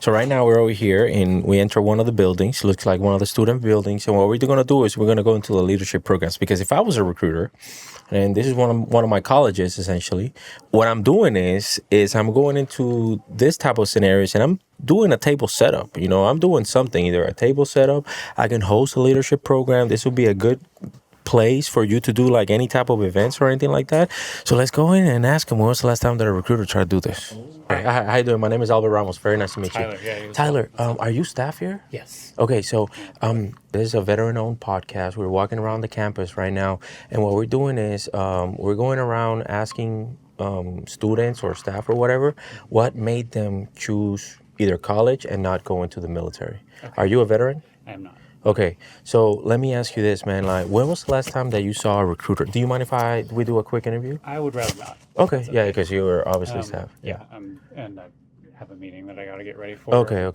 So right now we're over here and we enter one of the buildings. Looks like one of the student buildings. And what we're going to do is we're going to go into the leadership programs. Because if I was a recruiter, and this is one of my colleges essentially, what I'm doing is I'm going into this type of scenarios and I'm doing a table setup. You know, I'm doing something, either a table setup. I can host a leadership program. This would be a good place for you to do like any type of events or anything like that. So let's go in and ask him, when was the last time that a recruiter tried to do this? Hi, how you doing? My name is Albert Ramos. Very nice to meet you. Tyler, are you staff here? Yes. Okay, so this is a veteran-owned podcast. We're walking around the campus right now, and what we're doing is we're going around asking students or staff or whatever what made them choose either college and not go into the military. Okay. Are you a veteran? I am not. Okay, so let me ask you this, man. Like, when was the last time that you saw a recruiter? Do you mind if we do a quick interview? I would rather not. Okay, yeah, because you were obviously staff. Yeah, and I have a meeting that I got to get ready for. Okay.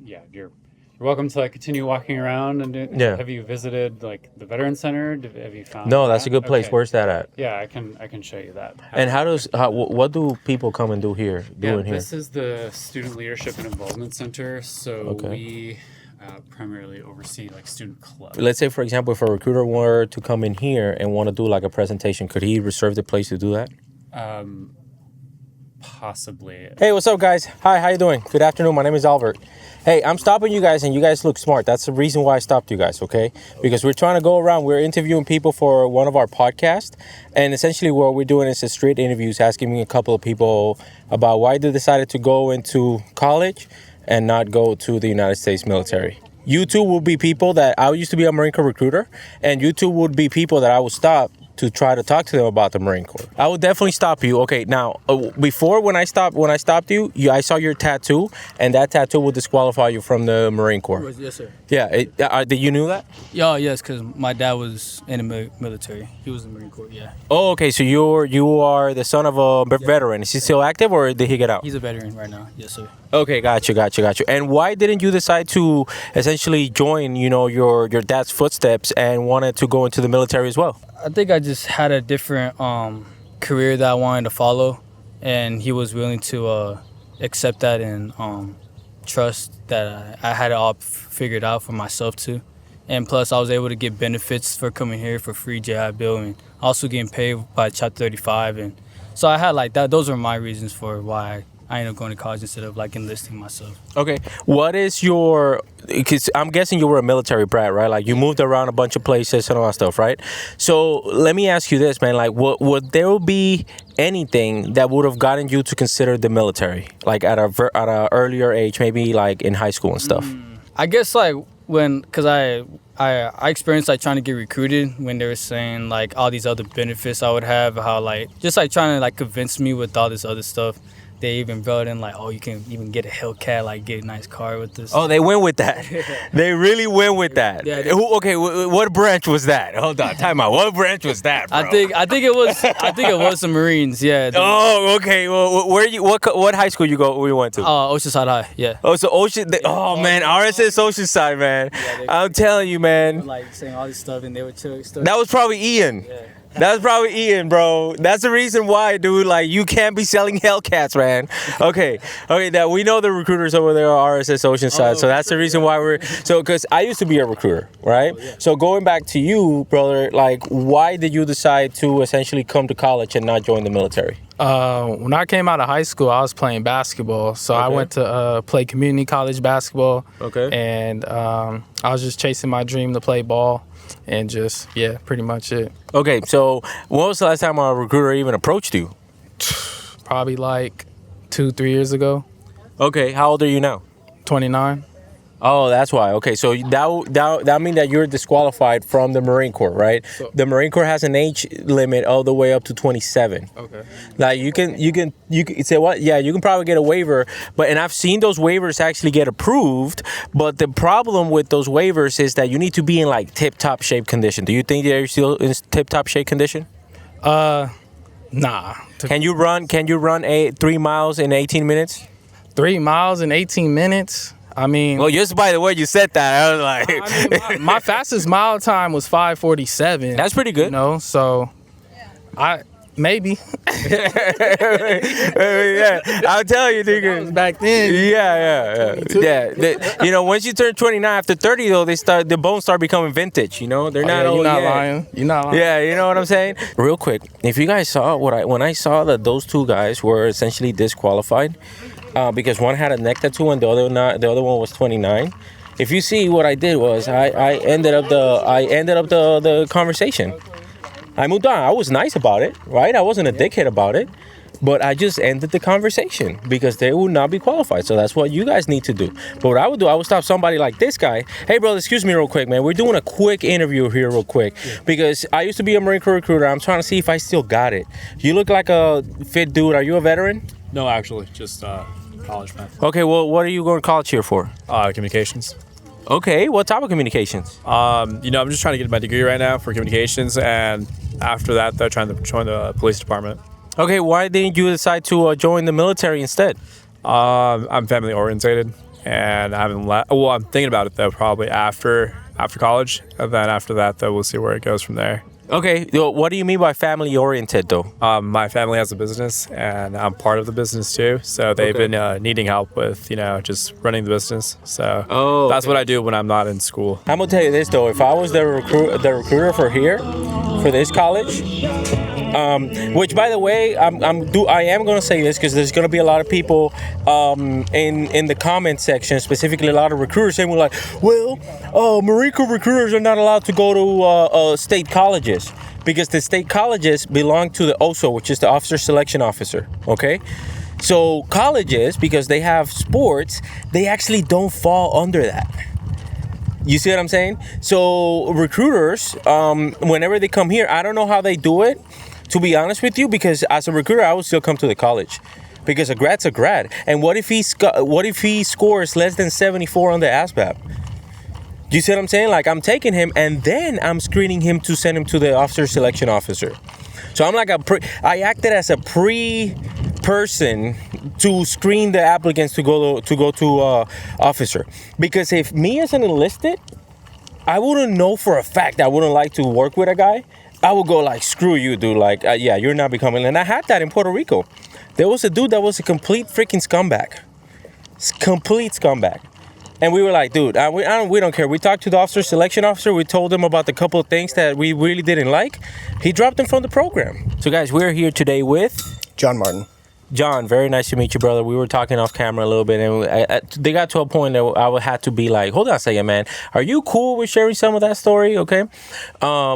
Yeah, you're welcome to like continue walking around and yeah. Have you visited like the Veteran Center? Have you found? No, that's a good place. Okay. Where's that at? Yeah, I can show you that. And what do people come and do here? This is the Student Leadership and Involvement Center. So we primarily oversee like student clubs. Let's say, for example, if a recruiter were to come in here and want to do like a presentation, could he reserve the place to do that? Possibly. Hey, what's up, guys? Hi, how you doing? Good afternoon. My name is Albert. Hey, I'm stopping you guys, and you guys look smart. That's the reason why I stopped you guys, okay? Because we're trying to go around. We're interviewing people for one of our podcasts, and essentially what we're doing is a street interviews, asking a couple of people about why they decided to go into college and not go to the United States military. You two will be people that I used to be a Marine Corps recruiter, and you two would be people that I would stop to try to talk to them about the Marine Corps. I would definitely stop you. Okay, now before when I stopped you, I saw your tattoo, and that tattoo will disqualify you from the Marine Corps. Yes, sir. Yeah, did you knew that? Yeah, yes, because my dad was in the military. He was in the Marine Corps. Yeah. Oh, okay. So you are the son of a veteran. Is he still active, or did he get out? He's a veteran right now. Yes, sir. Okay, got you. And why didn't you decide to essentially join, your dad's footsteps and wanted to go into the military as well? I think I just had a different career that I wanted to follow, and he was willing to accept that and trust that I had it all figured out for myself too. And plus, I was able to get benefits for coming here for free GI Bill and also getting paid by Chapter 35. And so I had like that. Those were my reasons for why I ended up going to college instead of like enlisting myself. Okay. What is because I'm guessing you were a military brat, right? Like you moved around a bunch of places and all that stuff, right? So let me ask you this, man. Like would there be anything that would have gotten you to consider the military? Like at a earlier age, maybe like in high school and stuff? I guess like because I experienced like trying to get recruited when they were saying like all these other benefits I would have, how like just like trying to like convince me with all this other stuff. They even brought in like, oh, you can even get a Hellcat, like get a nice car with this. Oh, they went with that. They really went with that. Yeah. Okay, what branch was that? Hold on, time out. What branch was that, bro? I think it was the Marines. Yeah. Oh, okay. Well, what high school we went to? Oceanside High. Yeah. Oh, so man, RSS Oceanside, man. I'm telling you, man. Like saying all this stuff, and they were chill. That was probably Ian. Yeah. That's probably Ian, bro. That's the reason why, dude. Like, you can't be selling Hellcats, man. Okay. That we know the recruiters over there are RSS Oceanside, so that's the reason why because I used to be a recruiter, right? Oh, yeah. So going back to you, brother, like, why did you decide to essentially come to college and not join the military? When I came out of high school, I was playing basketball. So I went to play community college basketball. Okay. And I was just chasing my dream to play ball. And just, pretty much it. Okay, so when was the last time a recruiter even approached you? Probably like 2-3 years ago. Okay, how old are you now? 29. Oh, that's why. Okay, so that means that you're disqualified from the Marine Corps, right? So, the Marine Corps has an age limit all the way up to 27. Okay. Like you can say what? Yeah, you can probably get a waiver, and I've seen those waivers actually get approved. But the problem with those waivers is that you need to be in like tip-top shape condition. Do you think that you're still in tip-top shape condition? Nah. Can you run 3 miles in 18 minutes? 3 miles in 18 minutes? I mean, well, just by the way you said that, I was like, my fastest mile time was 5:47. That's pretty good. So I Maybe. Yeah, I'll tell you, nigga. Back then. Yeah. You know, once you turn 29, after 30 though, the bones start becoming vintage. You know, they're not. You're not yet. lying. You're not lying. Yeah, you know what I'm saying. Real quick, if you guys saw when I saw that those two guys were essentially disqualified, because one had a neck tattoo and the other not. The other one was 29. If you see what I did was I ended up the conversation. I moved on. I was nice about it, right? I wasn't a dickhead about it, but I just ended the conversation because they would not be qualified. So that's what you guys need to do. But what I would do, I would stop somebody like this guy. Hey, brother, excuse me real quick, man. We're doing a quick interview here real quick because I used to be a Marine Corps recruiter. I'm trying to see if I still got it. You look like a fit dude. Are you a veteran? No, actually, just college, man. Okay, well, what are you going to college here for? Communications. Okay, what type of communications? I'm just trying to get my degree right now for communications, and after that, they're trying to join the police department. Okay, why didn't you decide to join the military instead? I'm family orientated, and I haven't well, I'm thinking about it though, probably after college, and then after that, though, we'll see where it goes from there. Okay, what do you mean by family oriented though? My family has a business, and I'm part of the business too. So they've been needing help with, just running the business. So that's what I do when I'm not in school. I'm gonna tell you this though: if I was the recruiter for this college, which by the way, I am gonna say this because there's gonna be a lot of people in the comment section, specifically a lot of recruiters saying, "Well, like, Marine Corps recruiters are not allowed to go to state colleges." Because the state colleges belong to the OSO, which is the Officer Selection Officer, okay? So colleges, because they have sports, they actually don't fall under that. You see what I'm saying? So recruiters, whenever they come here, I don't know how they do it, to be honest with you, because as a recruiter, I would still come to the college. Because a grad's a grad. And what if he scores less than 74 on the ASVAB? Do you see what I'm saying? Like, I'm taking him and then I'm screening him to send him to the Officer Selection Officer. So I'm like I acted as a person to screen the applicants to go to officer. Because if me as an enlisted, I wouldn't know for a fact I wouldn't like to work with a guy. I would go like, screw you, dude. Like, yeah, you're not becoming. And I had that in Puerto Rico. There was a dude that was a complete freaking scumbag. Complete scumbag. And we were like, dude, we don't care. We talked to the Officer Selection Officer. We told him about the couple of things that we really didn't like. He dropped them from the program. So, guys, we're here today with John Martin. John, very nice to meet you, brother. We were talking off camera a little bit, and they got to a point that I would have to be like, hold on a second, man. Are you cool with sharing some of that story, okay?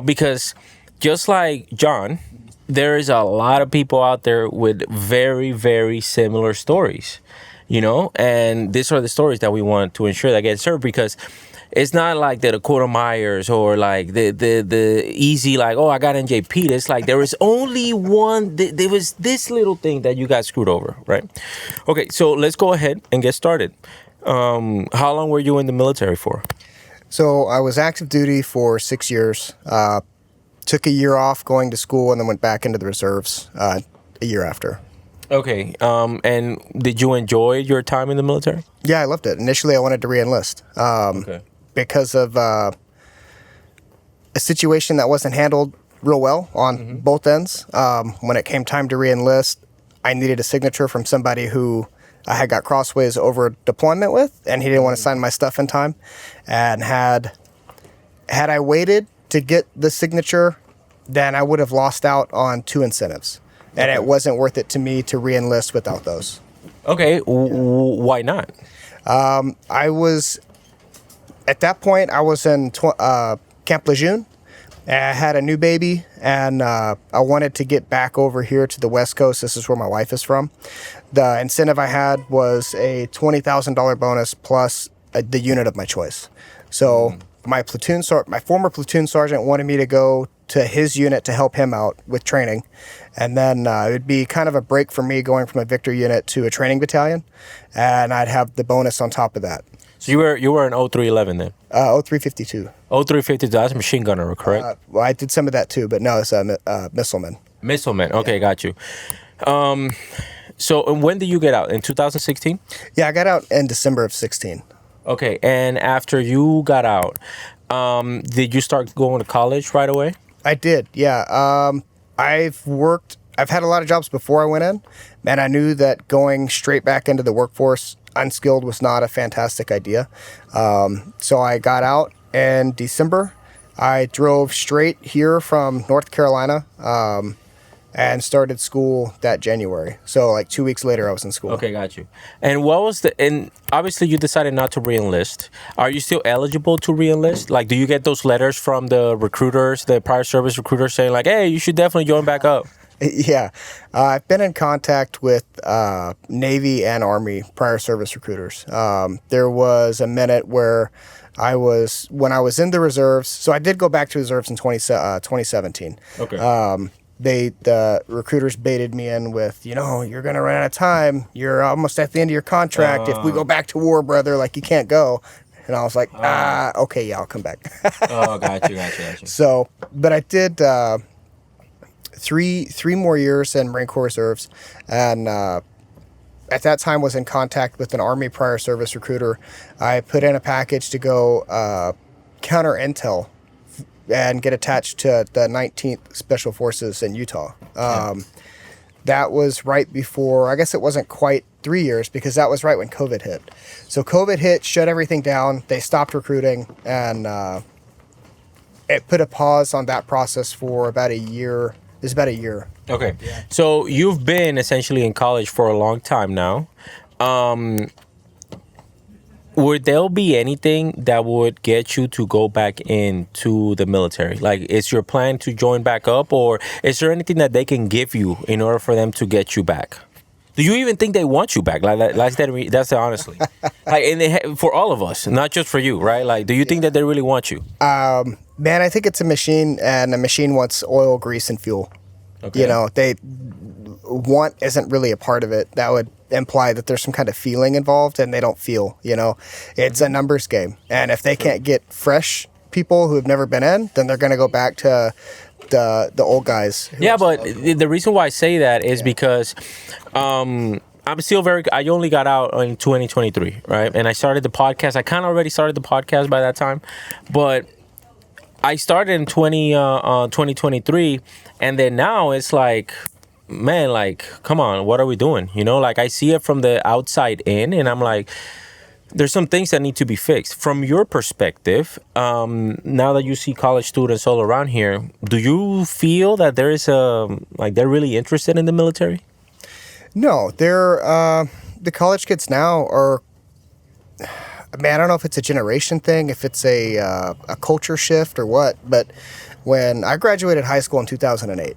Because just like John, there is a lot of people out there with very, very similar stories. And these are the stories that we want to ensure that get served, because it's not like the Dakota Myers or like the easy, like, oh, I got NJP. It's like there is only one. There was this little thing that you got screwed over, right? Okay, so let's go ahead and get started. How long were you in the military for? So I was active duty for 6 years. Took a year off going to school and then went back into the reserves a year after. Okay, and did you enjoy your time in the military? Yeah, I loved it. Initially, I wanted to re-enlist because of a situation that wasn't handled real well on both ends. When it came time to re-enlist, I needed a signature from somebody who I had got crossways over deployment with, and he didn't want to sign my stuff in time. And had I waited to get the signature, then I would have lost out on 2 incentives. And it wasn't worth it to me to re-enlist without those. Okay, why not? At that point, I was in Camp Lejeune. I had a new baby, and I wanted to get back over here to the West Coast. This is where my wife is from. The incentive I had was a $20,000 bonus plus the unit of my choice. So my former platoon sergeant wanted me to go to his unit to help him out with training. And then it would be kind of a break for me going from a Victor unit to a training battalion, and I'd have the bonus on top of that. So you were an 0311 then? 0352. 0352, that's a machine gunner, correct? Well, I did some of that too, but no, it's a missileman. Missileman, okay, got you. So when did you get out? In 2016? Yeah, I got out in December of 16. Okay, and after you got out, did you start going to college right away? I did, yeah. I've worked I've had a lot of jobs before I went in, and I knew that going straight back into the workforce unskilled was not a fantastic idea. So I got out in December. I drove straight here from North Carolina and started school that January. So like 2 weeks later, I was in school. Okay, got you. And what was and obviously you decided not to re-enlist. Are you still eligible to re-enlist? Like, do you get those letters from the recruiters, the prior service recruiters saying like, hey, you should definitely join back up? Yeah. I've been in contact with Navy and Army prior service recruiters. There was a minute where when I was in the reserves, so I did go back to reserves in 2017. Okay. The recruiters baited me in with, you're going to run out of time. You're almost at the end of your contract. If we go back to war, brother, like you can't go. And I was like, okay, yeah, I'll come back. Got you. So, but I did three more years in Marine Corps Reserves, and at that time was in contact with an Army prior service recruiter. I put in a package to go counter intel and get attached to the 19th Special Forces in Utah. That was right before, I guess it wasn't quite 3 years, because that was right when COVID hit. So COVID hit, shut everything down. They stopped recruiting, and it put a pause on that process for about a year. It's about a year. Okay. Yeah. So you've been essentially in college for a long time now. Would there be anything that would get you to go back into the military? Like, is your plan to join back up, or is there anything that they can give you in order for them to get you back? Do you even think they want you back? That's the honestly. Like, and for all of us, not just for you, right? Like, do you think that they really want you? Man, I think it's a machine, and a machine wants oil, grease, and fuel. Okay. They want isn't really a part of it. That would imply that there's some kind of feeling involved, and they don't feel. It's a numbers game, and if they can't get fresh people who have never been in, then they're going to go back to the old guys. Yeah, but the reason why I say that is because I'm still I only got out in 2023, right? And I started the podcast. I kind of already started the podcast by that time, but I started in 2023, and then now it's like, man, like, come on, what are we doing? Like, I see it from the outside in, and I'm like, there's some things that need to be fixed. From your perspective, now that you see college students all around here, do you feel that there is they're really interested in the military? No, the college kids now are, man, I don't know if it's a generation thing, if it's a culture shift or what, but when I graduated high school in 2008,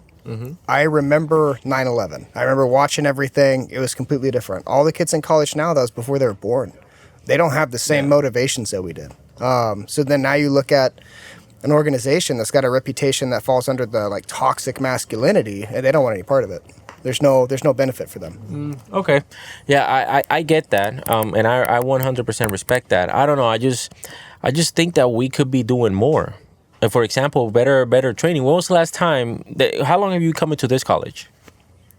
I remember 9/11. I remember watching everything. It was completely different. All the kids in college now, that was before they were born. They don't have the same motivations that we did. So then now you look at an organization that's got a reputation that falls under the toxic masculinity, and they don't want any part of it. There's no benefit for them. Okay. Yeah, I get that. And I 100% respect that. I don't know. I just think that we could be doing more. For example, better training. When was the last time? How long have you come into this college?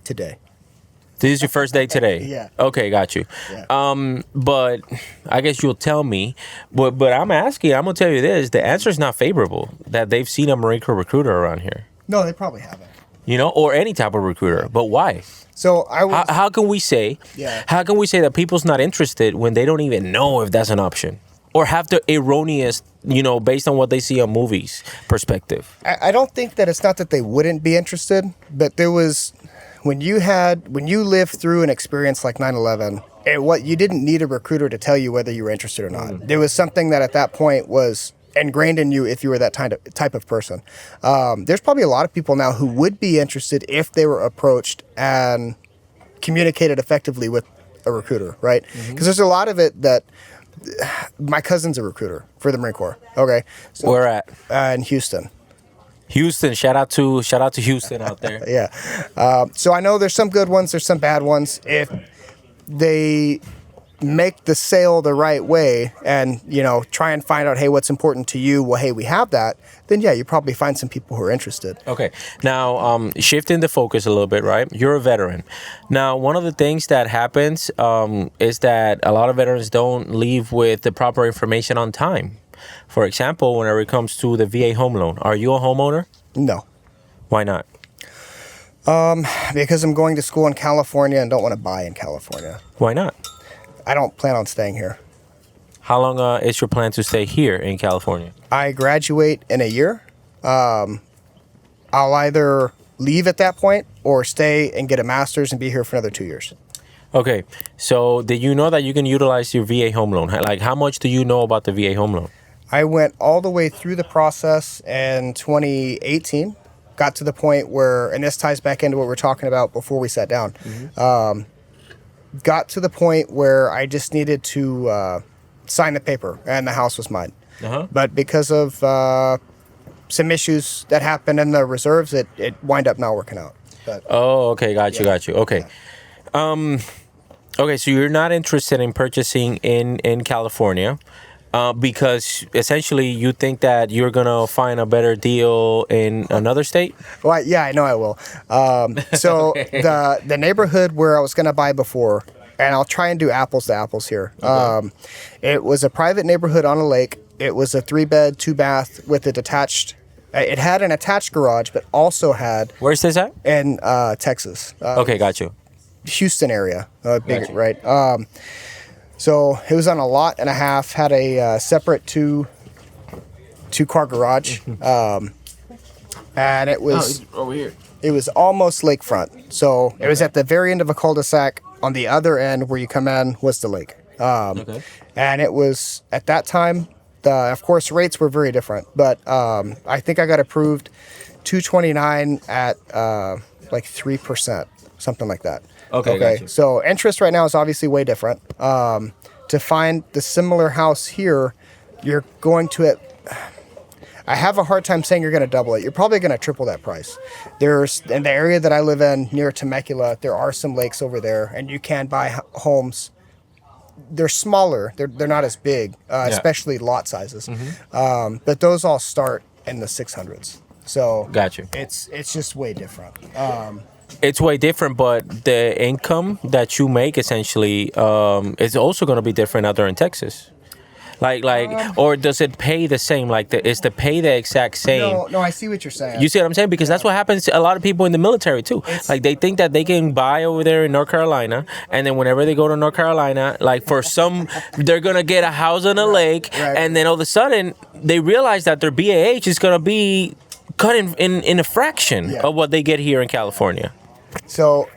Today. This is your first day today? Yeah. Okay, got you. Yeah. But I guess you'll tell me. But I'm going to tell you this. The answer is not favorable that they've seen a Marine Corps recruiter around here. No, they probably haven't. Or any type of recruiter. But why? So how can we say that people's not interested when they don't even know if that's an option? Or have the erroneous, based on what they see on movies perspective? I don't think that it's not that they wouldn't be interested, but there was, when you lived through an experience like 9/11, you didn't need a recruiter to tell you whether you were interested or not. There was something that at that point was ingrained in you if you were that type of person. There's probably a lot of people now who would be interested if they were approached and communicated effectively with a recruiter, right? Because there's a lot of it that my cousin's a recruiter for the Marine Corps. Okay, so, where at? In Houston. Houston, shout out to Houston out there. Yeah. So I know there's some good ones, there's some bad ones. If they make the sale the right way and, try and find out, hey, what's important to you? Well, hey, we have that. Then, yeah, you probably find some people who are interested. Okay. Now, shifting the focus a little bit, right? You're a veteran. Now, one of the things that happens is that a lot of veterans don't leave with the proper information on time. For example, whenever it comes to the VA home loan, are you a homeowner? No. Why not? Because I'm going to school in California and don't want to buy in California. Why not? I don't plan on staying here. How long is your plan to stay here in California? I graduate in a year. I'll either leave at that point or stay and get a master's and be here for another 2 years. Okay, so did you know that you can utilize your VA home loan? Like, how much do you know about the VA home loan? I went all the way through the process in 2018. Got to the point where, and this ties back into what we were talking about before we sat down. Got to the point where I just needed to sign the paper, and the house was mine. But because of some issues that happened in the reserves, it wind up not working out. But, oh, okay, got you. Okay. Yeah. Okay, so you're not interested in purchasing in California because essentially you think that you're going to find a better deal in another state? Well, yeah, I know I will. So okay. the neighborhood where I was going to buy before, and I'll try and do apples to apples here. Okay. It was a private neighborhood on a lake. It was a 3-bed, 2-bath with a detached. It had an attached garage, but also had. Where's this at? In Texas. Okay, got you. Houston area, big, right? So it was on a lot and a half. Had a separate two-car garage, and it was over here. It was almost lakefront. So it was at the very end of a cul-de-sac. On the other end, where you come in, was the lake. And it was at that time. Of course, rates were very different, but I think I got approved $229 at like 3%, something like that. Okay. Gotcha. So interest right now is obviously way different. To find the similar house here, you're going to it. I have a hard time saying you're going to double it. You're probably going to triple that price. There's in the area that I live in near Temecula, there are some lakes over there, and you can buy homes. They're smaller. They're not as big, especially lot sizes. But those all start in the 600s. So got you. It's just way different. It's way different, but the income that you make essentially is also going to be different out there in Texas. Or does it pay the same? Is the pay the exact same? No, I see what you're saying. You see what I'm saying? Because that's what happens to a lot of people in the military too. They think that they can buy over there in North Carolina, and then whenever they go to North Carolina, they're gonna get a house on a lake, and then all of a sudden they realize that their BAH is gonna be cut in a fraction of what they get here in California. So,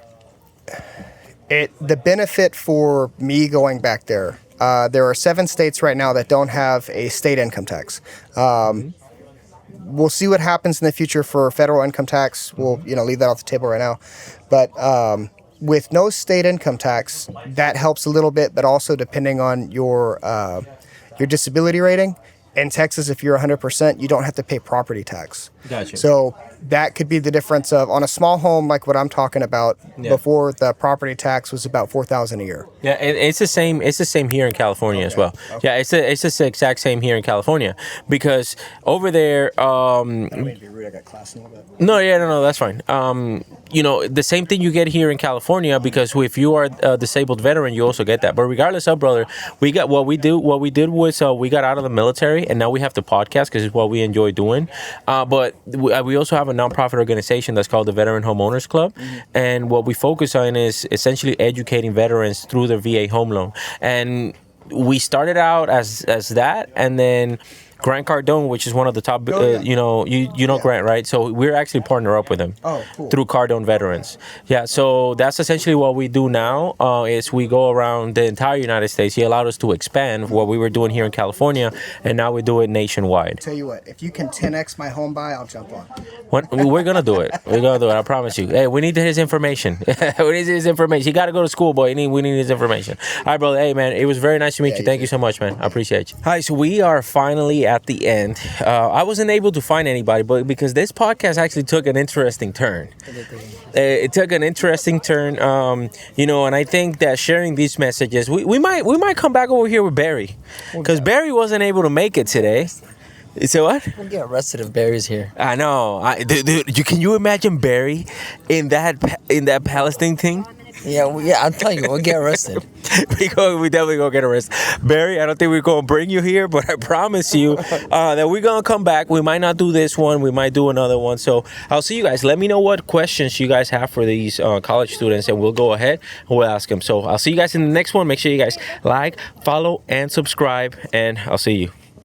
the benefit for me going back there. There are 7 states right now that don't have a state income tax. We'll see what happens in the future for federal income tax. We'll leave that off the table right now. But with no state income tax, that helps a little bit. But also depending on your disability rating. In Texas, if you're 100%, you don't have to pay property tax. Gotcha. So that could be the difference of on a small home like what I'm talking about. Before the property tax was about $4,000 a year. Yeah, it's the same. It's the same here in California as well. Okay. Yeah, it's the exact same here in California because over there. I don't mean to be rude. I got class a little bit. No, that's fine. The same thing you get here in California because if you are a disabled veteran, you also get that. But regardless of, brother, we got what we did was we got out of the military and now we have to podcast because it's what we enjoy doing. But we also have a nonprofit organization that's called the Veteran Homeowners Club, and what we focus on is essentially educating veterans through their VA home loan. And we started out as that, and then Grant Cardone, which is one of the top, Grant, right? So we're actually partner up with him through Cardone Veterans. Yeah, so that's essentially what we do now is we go around the entire United States. He allowed us to expand what we were doing here in California, and now we do it nationwide. Tell you what, if you can 10x my home buy, I'll jump on. We're going to do it. We're going to do it. I promise you. Hey, we need his information. We need his information. He got to go to school, boy. We need his information. All right, brother. Hey, man, it was very nice to meet you. Thank you so much, man. I appreciate you. All right, so we are finally at the end. I wasn't able to find anybody, but because this podcast actually took an interesting turn. It took an interesting turn, and I think that sharing these messages, we might come back over here with Barry, because Barry wasn't able to make it today. So what? We'll get arrested if Barry's here. I know. Dude, can you imagine Barry in that Palestine thing? Yeah, I'm telling you, we'll get arrested. we definitely gonna get arrested. Barry, I don't think we're gonna bring you here, but I promise you that we're gonna come back. We might not do this one, we might do another one. So I'll see you guys. Let me know what questions you guys have for these college students, and we'll go ahead and we'll ask them. So I'll see you guys in the next one. Make sure you guys like, follow, and subscribe, and I'll see you.